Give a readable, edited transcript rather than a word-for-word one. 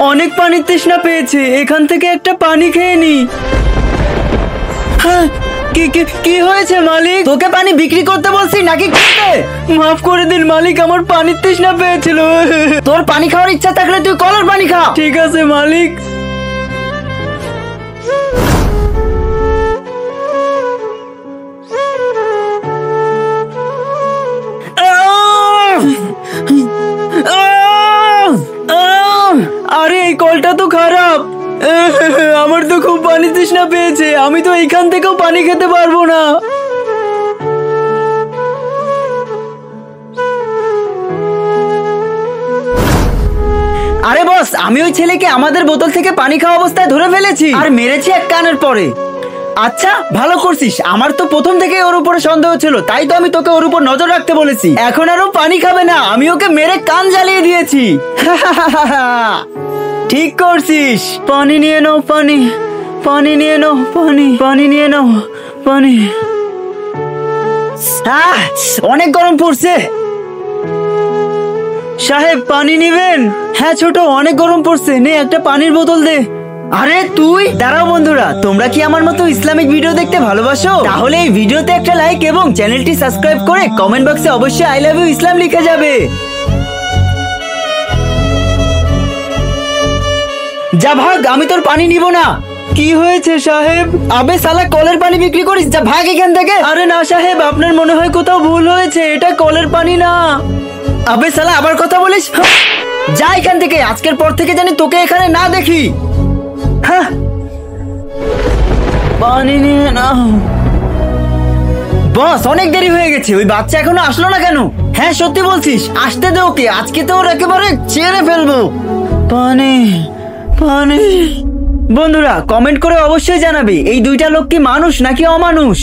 অনেক পানির তৃষ্ণা পেয়েছে, এখান থেকে একটা পানি খেয়ে নি। হ্যাঁ, কি হয়েছে মালিক? তোকে পানি বিক্রি করতে বলছি নাকি খেতে? মাফ করে দিন মালিক, আমার পানির তৃষ্ণা পেয়েছিল। তোর পানি খাওয়ার ইচ্ছা থাকলে তুই কলের পানি খা। ঠিক আছে মালিক। আরে এই কলটা তো খারাপ, আমার তো খুব পানি তৃষ্ণা পেয়েছে, আমি তো এইখান থেকেও পানি খেতে পারবো না। আরে বস, আমি ওই ছেলেকে আমাদের বোতল থেকে পানি খাওয়া অবস্থায় ধরে ফেলেছি আর মেরেছি এক কানের পরে। আচ্ছা ভালো করছিস, আমার তো প্রথম থেকে ওর উপরে সন্দেহ ছিল, তাই তো আমি তোকে ওর উপর নজর রাখতে বলেছি। এখন আর ও পানি খাবে না, আমি ওকে মেরে কান জ্বালিয়ে দিয়েছি। ঠিক করছিস। পানি নিয়ে নাও, পানি পানি নিয়ে নাও, পানি নিয়ে নাও, পানি। অনেক গরম পড়ছে। সাহেব পানি নিবেন? হ্যাঁ ছোট, অনেক গরম পড়ছে, নে একটা পানির বোতল দে। আরে তুই দাঁড়াও। বন্ধুরা, তোমরা কি আমার মতো ইসলামিক ভিডিও দেখতে ভালোবাসো? তাহলে এই ভিডিওতে একটা লাইক এবং চ্যানেলটি সাবস্ক্রাইব করে কমেন্ট বক্সে অবশ্যই আই লাভ ইউ ইসলাম লিখে যাবে। যা ভাগ, আমি তোর পানি নিব না। কি হয়েছে সাহেব? আবে শালা, কলের পানি বিক্রি করিস? যা ভাগ এখান থেকে। আরে না সাহেব, আপনার মনে হয় কোথাও ভুল হয়েছে, এটা কলের পানি না। আবে শালা, আবার কথা বলিস? যা এখান থেকে, আজকের পর থেকে জানি তোকে এখানে না দেখি। হ্যাঁ, পানি নিয়ে নাও। বস অনেক দেরি হয়ে গেছে, ওই বাচ্চা এখনো আসলো না কেন? হ্যাঁ সত্যি বলছিস, আসতে দে ওকে, আজকে তো ওর একেবারে ছেড়ে ফেলবো। পানি পানি। বন্ধুরা কমেন্ট করে অবশ্যই জানাবে এই দুইটা লোক কি মানুষ নাকি অমানুষ।